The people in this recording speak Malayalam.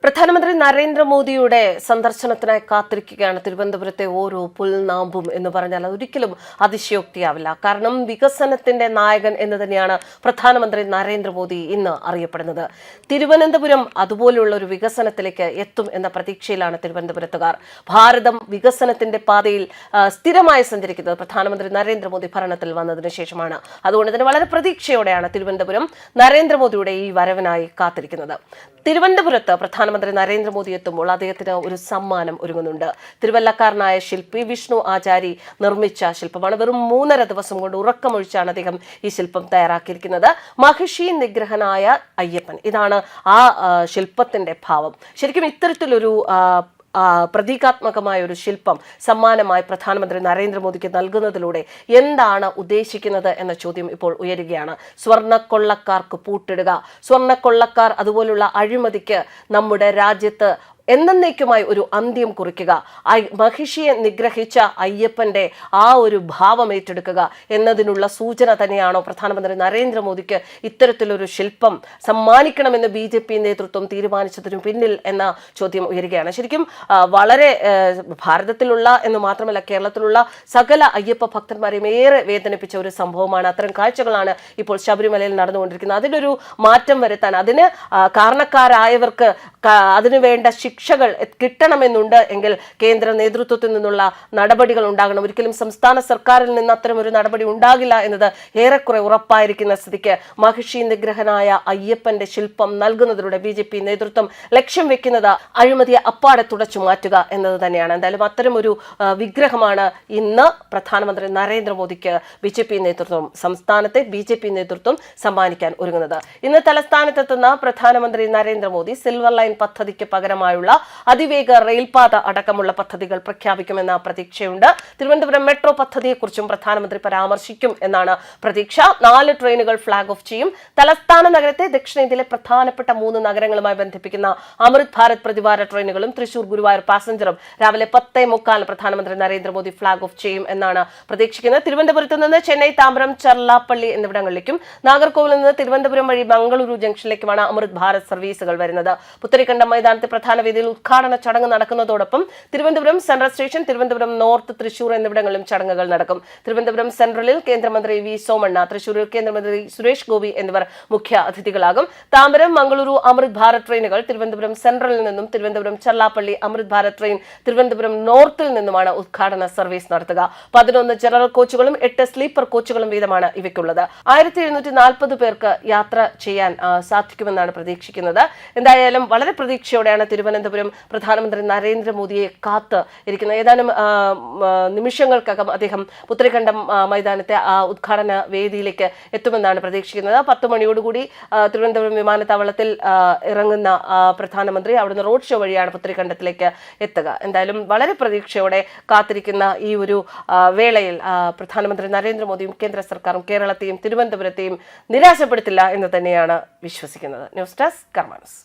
പ്രധാനമന്ത്രി നരേന്ദ്രമോദിയുടെ സന്ദർശനത്തിനായി കാത്തിരിക്കുകയാണ് തിരുവനന്തപുരത്തെ ഓരോ പുൽനാമ്പും എന്ന് പറഞ്ഞാൽ ഒരിക്കലും അതിശയോക്തിയാവില്ല. കാരണം വികസനത്തിന്റെ നായകൻ എന്ന് തന്നെയാണ് പ്രധാനമന്ത്രി നരേന്ദ്രമോദി ഇന്ന് അറിയപ്പെടുന്നത്. തിരുവനന്തപുരം അതുപോലുള്ള ഒരു വികസനത്തിലേക്ക് എത്തും എന്ന പ്രതീക്ഷയിലാണ് തിരുവനന്തപുരത്തുകാർ. ഭാരതം വികസനത്തിന്റെ പാതയിൽ സ്ഥിരമായി സഞ്ചരിക്കുന്നത് പ്രധാനമന്ത്രി നരേന്ദ്രമോദി ഭരണത്തിൽ വന്നതിന് ശേഷമാണ്. അതുകൊണ്ട് തന്നെ വളരെ പ്രതീക്ഷയോടെയാണ് തിരുവനന്തപുരം നരേന്ദ്രമോദിയുടെ ഈ വരവിനായി കാത്തിരിക്കുന്നത്. തിരുവനന്തപുരത്ത് പ്രധാനമന്ത്രി നരേന്ദ്രമോദി എത്തുമ്പോൾ അദ്ദേഹത്തിന് ഒരു സമ്മാനം ഒരുങ്ങുന്നുണ്ട്. തിരുവല്ലക്കാരനായ ശില്പി വിഷ്ണു ആചാരി നിർമ്മിച്ച ശില്പമാണ്. വെറും 3.5 ദിവസം കൊണ്ട് ഉറക്കമൊഴിച്ചാണ് അദ്ദേഹം ഈ ശില്പം തയ്യാറാക്കിയിരിക്കുന്നത്. മഹിഷി നിഗ്രഹനായ അയ്യപ്പൻ, ഇതാണ് ആ ശില്പത്തിന്റെ ഭാവം. ശരിക്കും ഇത്തരത്തിലൊരു പ്രതീകാത്മകമായ ഒരു ശില്പം സമ്മാനമായി പ്രധാനമന്ത്രി നരേന്ദ്രമോദിക്ക് നൽകുന്നതിലൂടെ എന്താണ് ഉദ്ദേശിക്കുന്നത് എന്ന ചോദ്യം ഇപ്പോൾ ഉയരുകയാണ്. സ്വർണ്ണക്കൊള്ളക്കാർക്ക് പൂട്ടിടുക, സ്വർണ്ണക്കൊള്ളക്കാർ അതുപോലുള്ള അഴിമതിക്ക് നമ്മുടെ രാജ്യത്ത് എന്നേക്കുമായി ഒരു അന്ത്യം കുറിക്കുക, മഹിഷിയെ നിഗ്രഹിച്ച അയ്യപ്പന്റെ ആ ഒരു ഭാവം ഏറ്റെടുക്കുക എന്നതിനുള്ള സൂചന തന്നെയാണോ പ്രധാനമന്ത്രി നരേന്ദ്രമോദിക്ക് ഇത്തരത്തിലൊരു ശില്പം സമ്മാനിക്കണമെന്ന് BJP നേതൃത്വം തീരുമാനിച്ചതിനു പിന്നിൽ എന്ന ചോദ്യം ഉയരുകയാണ്. ശരിക്കും വളരെ ഭാരതത്തിലുള്ള എന്ന് മാത്രമല്ല കേരളത്തിലുള്ള സകല അയ്യപ്പ ഭക്തന്മാരെയും ഏറെ വേദനിപ്പിച്ച ഒരു സംഭവമാണ്. അത്തരം കാഴ്ചകളാണ് ഇപ്പോൾ ശബരിമലയിൽ നടന്നുകൊണ്ടിരിക്കുന്നത്. അതിനൊരു മാറ്റം വരുത്താൻ, അതിന് കാരണക്കാരായവർക്ക് അതിനുവേണ്ട ശിക്ഷകൾ കിട്ടണമെന്നുണ്ട് എങ്കിൽ കേന്ദ്ര നേതൃത്വത്തിൽ നിന്നുള്ള നടപടികൾ ഉണ്ടാകണം. ഒരിക്കലും സംസ്ഥാന സർക്കാരിൽ നിന്ന് അത്തരം ഒരു നടപടി ഉണ്ടാകില്ല എന്നത് ഏറെക്കുറെ ഉറപ്പായിരിക്കുന്ന സ്ഥിതിക്ക് മഹിഷി നിഗ്രഹനായ അയ്യപ്പന്റെ ശില്പം നൽകുന്നതിലൂടെ BJP നേതൃത്വം ലക്ഷ്യം വെക്കുന്നത് അഴിമതിയെ അപ്പാടെ തുടച്ചു മാറ്റുക എന്നത് തന്നെയാണ്. എന്തായാലും അത്തരം ഒരു വിഗ്രഹമാണ് ഇന്ന് പ്രധാനമന്ത്രി നരേന്ദ്രമോദിക്ക് BJP നേതൃത്വം, സംസ്ഥാനത്തെ BJP നേതൃത്വം സമ്മാനിക്കാൻ ഒരുങ്ങുന്നത്. ഇന്ന് തലസ്ഥാനത്തെത്തുന്ന പ്രധാനമന്ത്രി നരേന്ദ്രമോദി സിൽവർ ലൈൻ പദ്ധതിക്ക് പകരമായുള്ള അതിവേഗ റെയിൽപാത അടക്കമുള്ള പദ്ധതികൾ പ്രഖ്യാപിക്കുമെന്ന പ്രതീക്ഷയുണ്ട്. തിരുവനന്തപുരം മെട്രോ പദ്ധതിയെക്കുറിച്ചും പ്രധാനമന്ത്രി പരാമർശിക്കും എന്നാണ് പ്രതീക്ഷ. 4 ട്രെയിനുകൾ ഫ്ളാഗ് ഓഫ് ചെയ്യും. തലസ്ഥാന നഗരത്തെ ദക്ഷിണേന്ത്യയിലെ പ്രധാനപ്പെട്ട 3 നഗരങ്ങളുമായി ബന്ധിപ്പിക്കുന്ന അമൃത് ഭാരത് പ്രതിവാര ട്രെയിനുകളും തൃശൂർ ഗുരുവായൂർ പാസഞ്ചറും രാവിലെ 10:45 പ്രധാനമന്ത്രി നരേന്ദ്രമോദി ഫ്ളാഗ് ഓഫ് ചെയ്യും എന്നാണ് പ്രതീക്ഷിക്കുന്നത്. തിരുവനന്തപുരത്ത് നിന്ന് ചെന്നൈ, താമ്പരം, ചർലാപ്പള്ളി എന്നിവിടങ്ങളിലേക്കും നാഗർകോവിലിൽ നിന്ന് തിരുവനന്തപുരം വഴി മംഗളൂരു ജംഗ്ഷനിലേക്കുമാണ് അമൃത് ഭാരത് സർവീസുകൾ വരുന്നത്. പുത്തരിക്കണ്ടം മൈതാനത്തെ പ്രധാന വേദിയിൽ ഉദ്ഘാടന ചടങ്ങ് നടക്കുന്നതോടൊപ്പം Thiruvananthapuram central station, Thiruvananthapuram north, Thrissur എന്നിവിടങ്ങളിലും ചടങ്ങുകൾ നടക്കും. തിരുവനന്തപുരം സെൻട്രലിൽ കേന്ദ്രമന്ത്രി V സോമണ്ണ, തൃശൂരിൽ കേന്ദ്രമന്ത്രി സുരേഷ് ഗോപി എന്നിവർ മുഖ്യ അതിഥികളാകും. താമ്പരം, മംഗളൂരു അമൃത് ഭാരത് ട്രെയിനുകൾ തിരുവനന്തപുരം സെൻട്രലിൽ നിന്നും, തിരുവനന്തപുരം ചർലാപ്പള്ളി അമൃത് ഭാരത് ട്രെയിൻ തിരുവനന്തപുരം നോർത്തിൽ നിന്നുമാണ് ഉദ്ഘാടന സർവീസ് നടത്തുക. 11 ജനറൽ കോച്ചുകളും 8 സ്ലീപ്പർ കോച്ചുകളും വീതമാണ് ഇവയ്ക്കുള്ളത്. 1740 പേർക്ക് യാത്ര ചെയ്യാൻ സാധിക്കുമെന്നാണ് പ്രതീക്ഷിക്കുന്നത്. എന്തായാലും വളരെ പ്രതീക്ഷയോടെയാണ് തിരുവനന്തപുരം പ്രധാനമന്ത്രി നരേന്ദ്രമോദിയെ കാത്ത് ഇരിക്കുന്നത്. ഏതാനും നിമിഷങ്ങൾക്കകം അദ്ദേഹം പുത്തരിക്കണ്ടം മൈതാനത്തെ ഉദ്ഘാടന വേദിയിലേക്ക് എത്തുമെന്നാണ് പ്രതീക്ഷിക്കുന്നത്. 10 മണിയോടുകൂടി തിരുവനന്തപുരം വിമാനത്താവളത്തിൽ ഇറങ്ങുന്ന പ്രധാനമന്ത്രി അവിടുന്ന് റോഡ് ഷോ വഴിയാണ് പുത്തരിക്കണ്ടത്തിലേക്ക് എത്തുക. എന്തായാലും വളരെ പ്രതീക്ഷയോടെ കാത്തിരിക്കുന്ന ഈ ഒരു വേളയിൽ പ്രധാനമന്ത്രി നരേന്ദ്രമോദിയും കേന്ദ്ര സർക്കാരും കേരളത്തെയും തിരുവനന്തപുരത്തെയും നിരാശപ്പെടുത്തില്ല എന്ന് തന്നെയാണ് വിശ്വസിക്കുന്നത്. News desk കർമാനസ്.